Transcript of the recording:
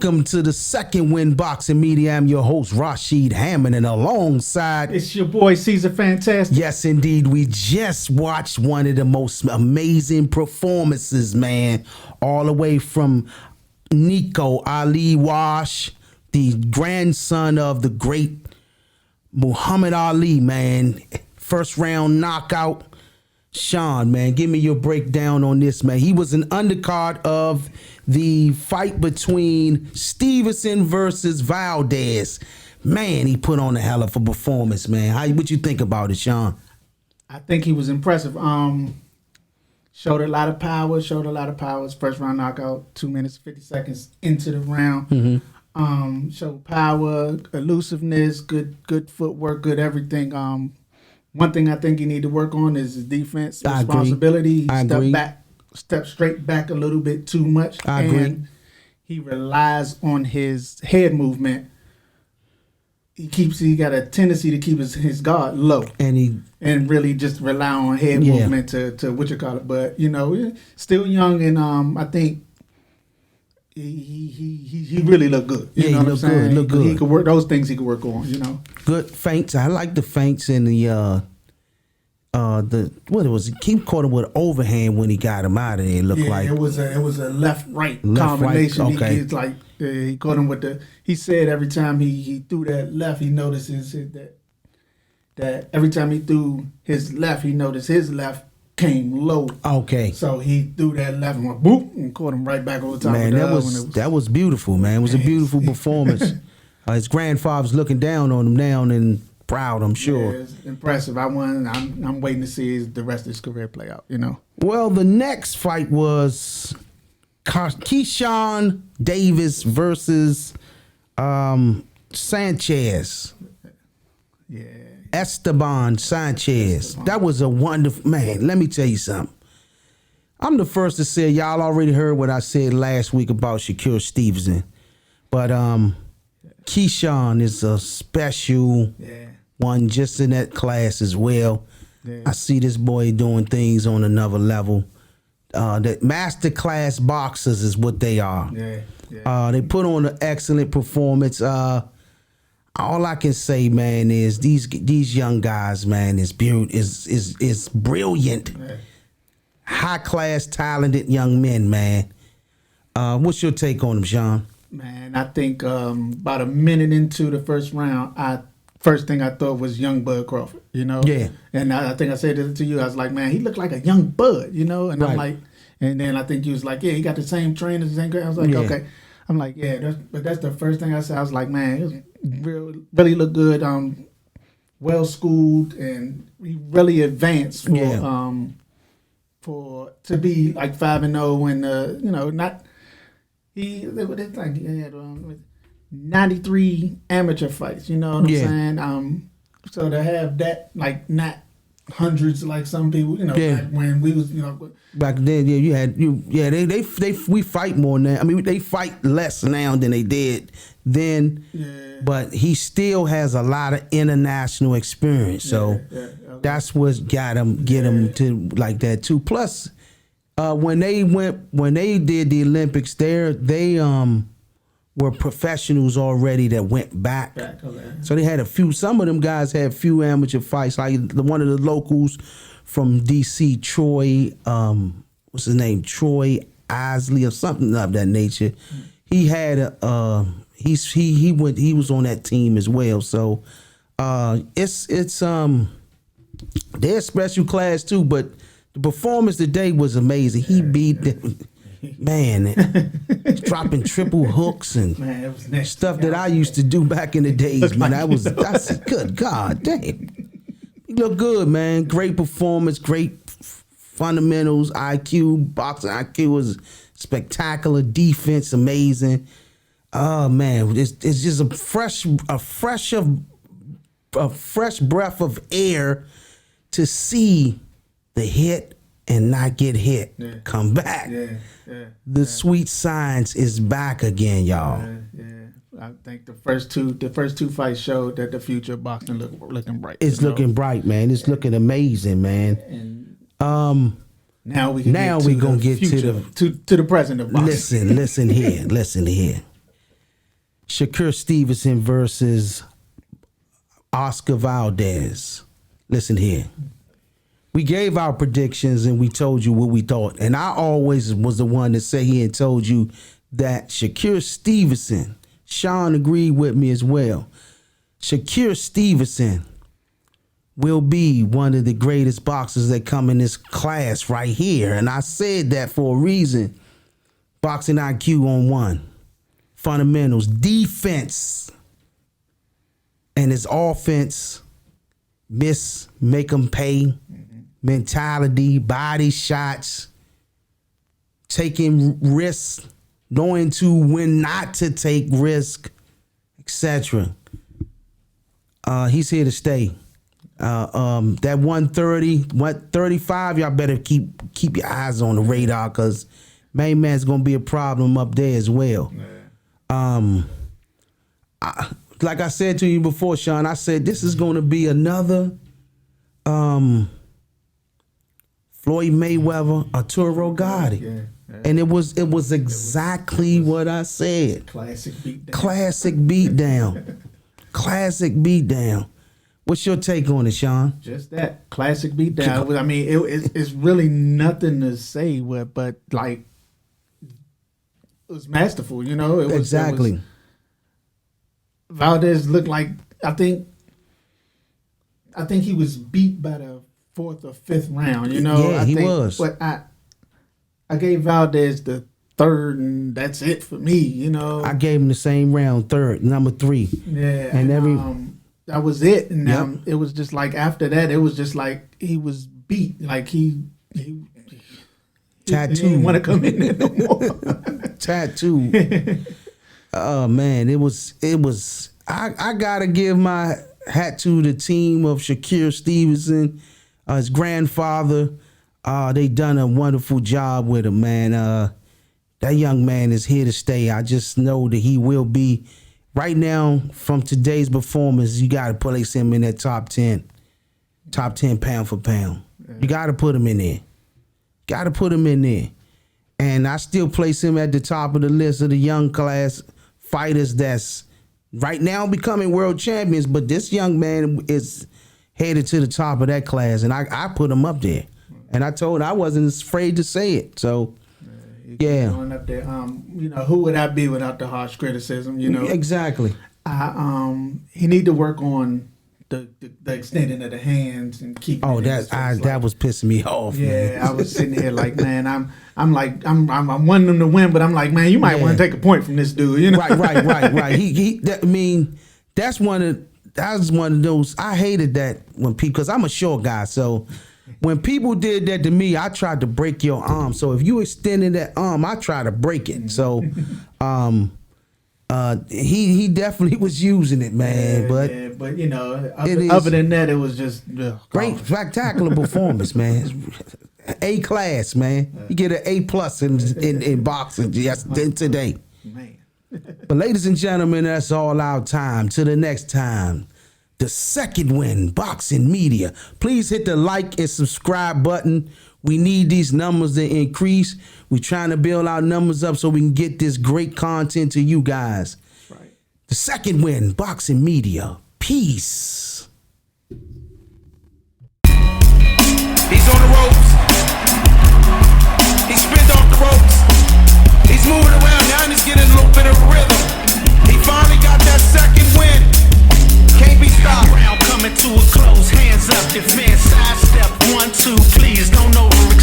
Welcome to the Second Win Boxing Media. I'm your host, Rashid Hammond, and alongside... It's your boy, Caesar Fantastic. Yes, indeed. We just watched one of the most amazing performances, man. All the way from Nico Ali Wash, the grandson of the great Muhammad Ali, man. First round knockout. Sean, man, give me your breakdown on this, man. He was an undercard of the fight between Stevenson versus Valdez. Man, he put on a hell of a performance, man. What you think about it, Sean? I think he was impressive. Showed a lot of power. His first round knockout, 2 minutes, 50 seconds into the round. Mm-hmm. Showed power, elusiveness, good footwork, good everything. One thing I think he need to work on is his defense responsibility. He stepped straight back a little bit too much. I agree. He relies on his head movement. He got a tendency to keep his guard low, and really just rely on head movement to what you call it. But still young, and I think he really looked good. You know what I'm saying? Look good. He could work those things. He could work on. Good feints. I like the feints and the what it was. He caught him with overhand when he got him out of there. It looked like it was a left right combination. Okay. He caught him with the. He said every time he threw that left, he notices that every time he threw his left, he noticed his left came low. Okay. So he threw that left and went boop and caught him right back over the top. Man, that was beautiful, man. It was a beautiful performance. His grandfather's looking down on him now and proud, I'm sure. Yeah, it's impressive. I'm waiting to see the rest of his career play out. Well, the next fight was Keyshawn Davis versus Sanchez. Yeah. Esteban Sanchez. That was a wonderful, man, let me tell you something. I'm the first to say, y'all already heard what I said last week about Shakur Stevenson. But Keyshawn is a special one just in that class as well. Yeah. I see this boy doing things on another level. That master class boxers is what they are. They put on an excellent performance. All I can say, man, is these young guys, man, is brilliant, high class, talented young men, man. What's your take on them, Sean? Man, I think about a minute into the first round, first thing I thought was young Bud Crawford, Yeah. And I think I said it to you. I was like, man, he looked like a young Bud, And right. I'm like, and then I think you was like, yeah, he got the same trainers, the same. I was like, okay. I'm like, yeah, but that's the first thing I said. I was like, man, it was really looked good. Well schooled, and he really advanced for to be like 5-0 and not. It's like he had 93 amateur fights. You know what I'm saying? So to have that, like, not hundreds like some people, back when we was, back then, we fight more now. I mean, they fight less now than they did then. Yeah. But he still has a lot of international experience, so that's what get him to like that too. Plus, when they did the Olympics there, they were professionals already that went back. So they had some of them guys had few amateur fights, like one of the locals from DC, Troy, what's his name? Troy Isley or something of that nature. He had he was on that team as well. So it's they're special class too, but the performance today was amazing. He beat dropping triple hooks and stuff that I used to do back in the days, man. That's good. God damn. He looked good, man. Great performance, great fundamentals, IQ, boxing IQ was spectacular, defense amazing. Oh man, it's just a fresh breath of air to see the hit and not get hit. Come back. The sweet science is back again, y'all. I think the first two fights showed that the future of boxing looking bright. It's looking bright, man. It's looking amazing, man. And now we gonna get to the present of boxing. Listen here. Shakur Stevenson versus Oscar Valdez. Listen here. We gave our predictions and we told you what we thought. And I always was the one that sat here and told you that Shakur Stevenson, Sean agreed with me as well. Shakur Stevenson will be one of the greatest boxers that come in this class right here. And I said that for a reason. Boxing IQ on 1. Fundamentals, defense, and his offense, make them pay, mentality, body shots, taking risks, knowing to when not to take risk, etc. He's here to stay. That 130, 135, y'all better keep your eyes on the radar, because main man's gonna be a problem up there as well. Yeah. Like I said to you before, Sean, I said this is going to be another Floyd Mayweather, Arturo Gotti. Yeah. And it was exactly what I said. Classic beatdown. Classic beatdown. What's your take on it, Sean? Just that classic beatdown. I mean, it's really nothing to say, but like, it was masterful, you know. Exactly. Valdez looked like, I think he was beat by the 4th or 5th round, you know. Yeah, he was. But I gave Valdez the 3rd, and that's it for me, you know. I gave him the same round, 3rd, number 3. Yeah, and that was it. And it was just like, after that, it was just like he was beat, like he tattoo. He didn't want to come in there no more. Tattoo. Oh man, it was. I gotta give my hat to the team of Shakur Stevenson, his grandfather. They done a wonderful job with him, man. That young man is here to stay. I just know that he will be. Right now, from today's performance, you gotta place him in that top 10 pound for pound. Yeah. You gotta put him in there. Gotta put him in there. And I still place him at the top of the list of the young class fighters that's right now becoming world champions. But this young man is headed to the top of that class, and I put him up there. And I told I wasn't afraid to say it. So, yeah. Going up there, you know, who would I be without the harsh criticism? You know, exactly. He need to work on the extending of the hands and keeping. Oh, that was pissing me off. Yeah, man. I was sitting here like, man, I'm wanting them to win, but I'm like, man, you might want to take a point from this dude. You know, right. That's one of those. I hated that when people, because I'm a short guy, so. When people did that to me, I tried to break your arm. So if you extended that arm, I tried to break it. So he definitely was using it, man. But you know, other than that, it was just great, spectacular performance, man. A class, man. You get an A+ in boxing today. Man. But ladies and gentlemen, that's all our time. Till the next time. The Second Win Boxing Media. Please hit the like and subscribe button. We need these numbers to increase. We're trying to build our numbers up so we can get this great content to you guys. Right. The Second Win Boxing Media. Peace. He's on the ropes. He's spinned off the ropes. He's moving around now and he's getting a little bit of rhythm. He finally got that second win. Can't be stopped. Round coming to a close. Hands up. If man sidestep 1, 2, please don't overreact.